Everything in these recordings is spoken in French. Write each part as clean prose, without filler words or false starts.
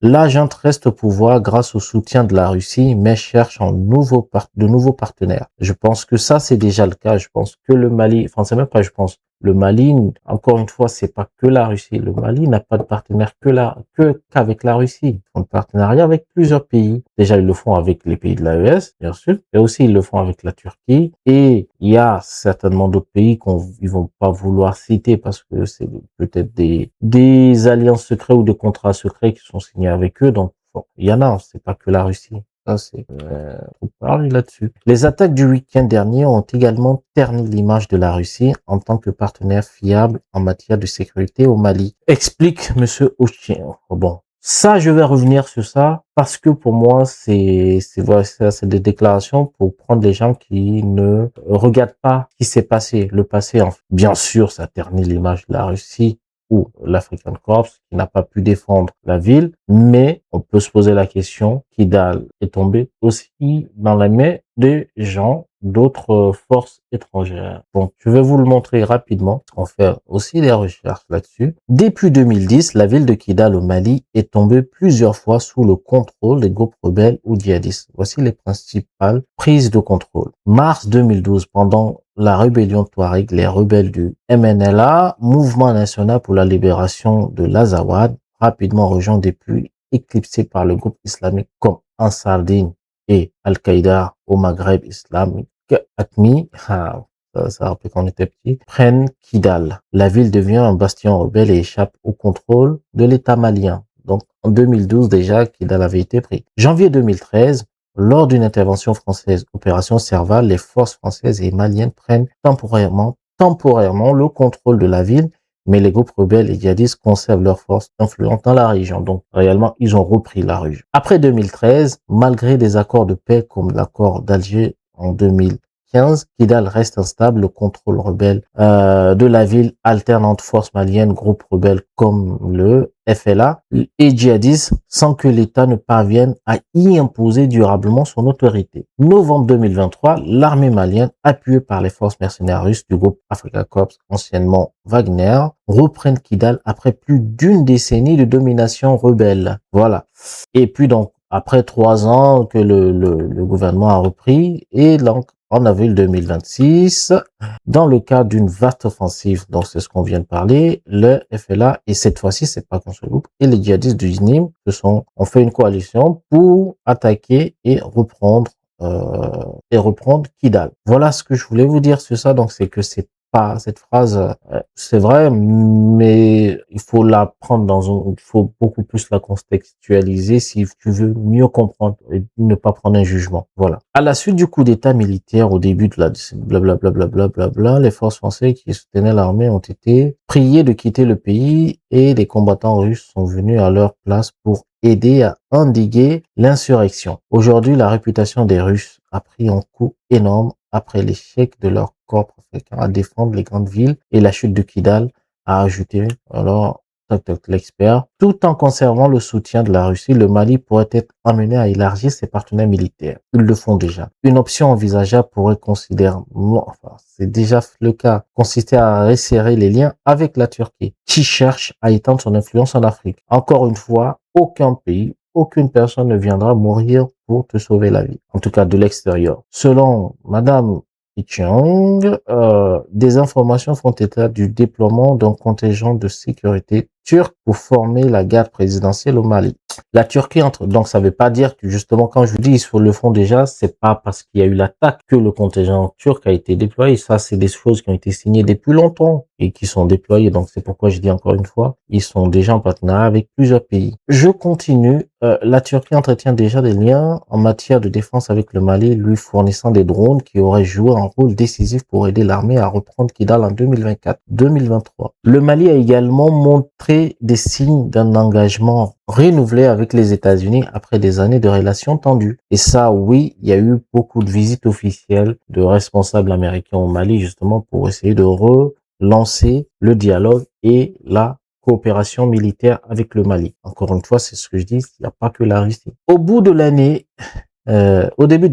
La junte reste au pouvoir grâce au soutien de la Russie, mais cherche de nouveaux partenaires. Je pense que ça, c'est déjà le cas. Je pense que le Mali, enfin, c'est même pas, je pense, le Mali, encore une fois, c'est pas que la Russie. Le Mali n'a pas de partenaire qu'avec la Russie. Ils font de partenariat avec plusieurs pays. Déjà, ils le font avec les pays de l'AES, bien sûr, mais aussi ils le font avec la Turquie. Et il y a certainement d'autres pays ils vont pas vouloir citer parce que c'est peut-être des alliances secrètes ou des contrats secrets qui sont signés avec eux. Donc, bon, il y en a, c'est pas que la Russie. Ça, on parle là-dessus. Les attaques du week-end dernier ont également terni l'image de la Russie en tant que partenaire fiable en matière de sécurité au Mali. Explique Monsieur Ochien. Bon. Ça, je vais revenir sur ça parce que pour moi, voilà, c'est des déclarations pour prendre les gens qui ne regardent pas ce qui s'est passé, le passé. Bien sûr, ça ternit l'image de la Russie ou l'African Corps qui n'a pas pu défendre la ville, mais on peut se poser la question, Kidal est tombé aussi dans la main des gens d'autres forces étrangères. Donc, je vais vous le montrer rapidement, parce qu'on fait aussi des recherches là-dessus. Depuis 2010, la ville de Kidal au Mali est tombée plusieurs fois sous le contrôle des groupes rebelles ou djihadistes. Voici les principales prises de contrôle. Mars 2012, pendant la rébellion Touareg, les rebelles du MNLA, Mouvement National pour la Libération de l'Azawad, rapidement rejoint depuis éclipsés par le groupe islamique comme Ansar Din et Al-Qaïda au Maghreb islamique, ATMI, ça rappelle quand on était petit, prennent Kidal. La ville devient un bastion rebelle et échappe au contrôle de l'État malien. Donc, en 2012, déjà, Kidal avait été pris. Janvier 2013, lors d'une intervention française, opération Serval, les forces françaises et maliennes prennent temporairement le contrôle de la ville, mais les groupes rebelles et djihadistes conservent leurs forces influentes dans la région. Donc, réellement, ils ont repris la région. Après 2013, malgré des accords de paix comme l'accord d'Alger en 2015, Kidal reste instable. Le contrôle rebelle de la ville alterne entre forces maliennes, groupes rebelles comme le FLA et djihadistes sans que l'État ne parvienne à y imposer durablement son autorité. Novembre 2023, l'armée malienne, appuyée par les forces mercenaires russes du groupe Africa Corps, anciennement Wagner, reprennent Kidal après plus d'une décennie de domination rebelle. Voilà. Et puis donc, après 3 ans que le gouvernement a repris, et donc en avril 2026, dans le cadre d'une vaste offensive, donc c'est ce qu'on vient de parler, le FLA, et cette fois-ci, c'est pas qu'un seul groupe, et les djihadistes du JNIM ont fait une coalition pour attaquer et reprendre Kidal. Voilà ce que je voulais vous dire sur ça. Donc, c'est que c'est pas cette phrase, c'est vrai, mais il faut la prendre il faut beaucoup plus la contextualiser si tu veux mieux comprendre et ne pas prendre un jugement. Voilà. À la suite du coup d'état militaire au début de la blablabla, les forces françaises qui soutenaient l'armée ont été priées de quitter le pays et les combattants russes sont venus à leur place pour aider à endiguer l'insurrection. Aujourd'hui, la réputation des Russes a pris un coup énorme après l'échec de leur corps africain à défendre les grandes villes et la chute de Kidal, a ajouté alors l'expert. Tout en conservant le soutien de la Russie, le Mali pourrait être amené à élargir ses partenaires militaires. Ils le font déjà. Une option envisageable pourrait c'est déjà le cas, consister à resserrer les liens avec la Turquie, qui cherche à étendre son influence en Afrique. Encore une fois, aucun pays, aucune personne ne viendra mourir pour te sauver la vie. En tout cas, de l'extérieur. Selon Madame Chiang, des informations font état du déploiement d'un contingent de sécurité turc pour former la garde présidentielle au Mali. La Turquie donc ça veut pas dire que justement quand je vous dis ils le font déjà, c'est pas parce qu'il y a eu l'attaque que le contingent turc a été déployé. Ça, c'est des choses qui ont été signées depuis longtemps et qui sont déployées. Donc c'est pourquoi je dis encore une fois, ils sont déjà en partenariat avec plusieurs pays. Je continue. La Turquie entretient déjà des liens en matière de défense avec le Mali, lui fournissant des drones qui auraient joué un rôle décisif pour aider l'armée à reprendre Kidal en 2024-2023. Le Mali a également montré des signes d'un engagement renouvelé avec les États-Unis après des années de relations tendues. Et ça, oui, il y a eu beaucoup de visites officielles de responsables américains au Mali, justement, pour essayer de relancer le dialogue et la coopération militaire avec le Mali. Encore une fois, c'est ce que je dis, il n'y a pas que la Russie. Au début de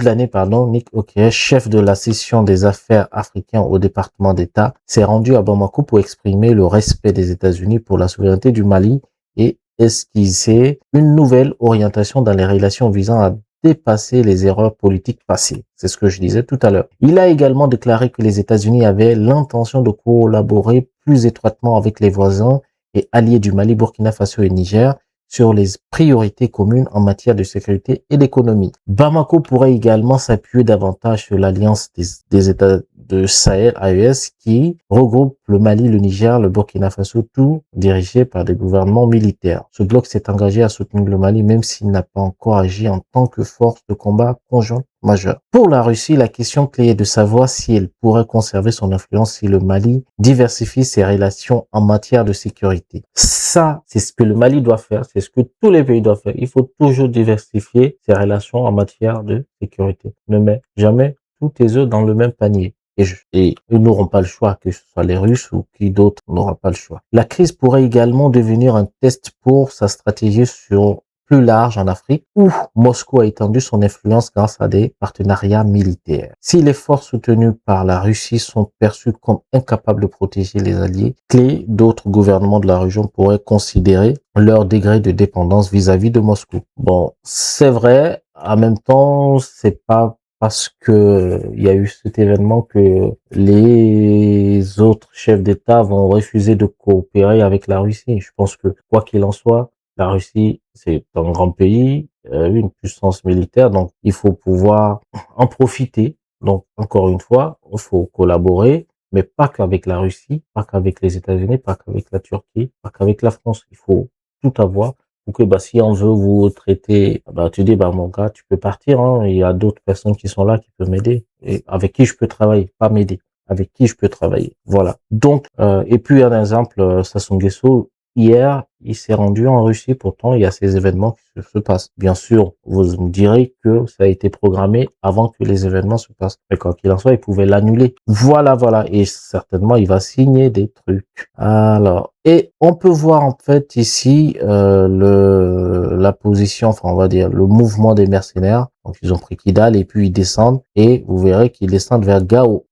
l'année, Nick Oké, chef de la section des affaires africaines au département d'État, s'est rendu à Bamako pour exprimer le respect des États-Unis pour la souveraineté du Mali et esquisser une nouvelle orientation dans les relations visant à dépasser les erreurs politiques passées. C'est ce que je disais tout à l'heure. Il a également déclaré que les États-Unis avaient l'intention de collaborer plus étroitement avec les voisins et alliés du Mali, Burkina Faso et Niger sur les priorités communes en matière de sécurité et d'économie. Bamako pourrait également s'appuyer davantage sur l'alliance des États de Sahel, AES, qui regroupe le Mali, le Niger, le Burkina Faso, tout dirigé par des gouvernements militaires. Ce bloc s'est engagé à soutenir le Mali, même s'il n'a pas encore agi en tant que force de combat conjointe majeure. Pour la Russie, la question clé est de savoir si elle pourrait conserver son influence si le Mali diversifie ses relations en matière de sécurité. Ça, c'est ce que le Mali doit faire, c'est ce que tous les pays doivent faire. Il faut toujours diversifier ses relations en matière de sécurité. Ne mets jamais tous tes œufs dans le même panier. Et ils n'auront pas le choix, que ce soit les Russes ou qui d'autre n'aura pas le choix. La crise pourrait également devenir un test pour sa stratégie sur plus large en Afrique, où Moscou a étendu son influence grâce à des partenariats militaires. Si les forces soutenues par la Russie sont perçues comme incapables de protéger les alliés clés, d'autres gouvernements de la région pourraient considérer leur degré de dépendance vis-à-vis de Moscou. Bon, c'est vrai, en même temps, c'est pas parce que il y a eu cet événement que les autres chefs d'État vont refuser de coopérer avec la Russie. Je pense que, quoi qu'il en soit, la Russie, c'est un grand pays, une puissance militaire, donc il faut pouvoir en profiter. Donc, encore une fois, il faut collaborer, mais pas qu'avec la Russie, pas qu'avec les États-Unis, pas qu'avec la Turquie, pas qu'avec la France. Il faut tout avoir pour que, si on veut vous traiter, tu dis, mon gars, tu peux partir, hein, il y a d'autres personnes qui sont là qui peuvent m'aider et avec qui je peux travailler, pas m'aider, avec qui je peux travailler. Voilà. Donc, et puis, un exemple, Sassou Nguesso, hier, il s'est rendu en Russie, pourtant il y a ces événements qui se passent. Bien sûr, vous me direz que ça a été programmé avant que les événements se passent. Mais quoi qu'il en soit, il pouvait l'annuler. Voilà, voilà. Et certainement, il va signer des trucs. Alors, et on peut voir en fait ici la position, enfin on va dire le mouvement des mercenaires. Donc ils ont pris Kidal et puis ils descendent et vous verrez qu'ils descendent vers Gao.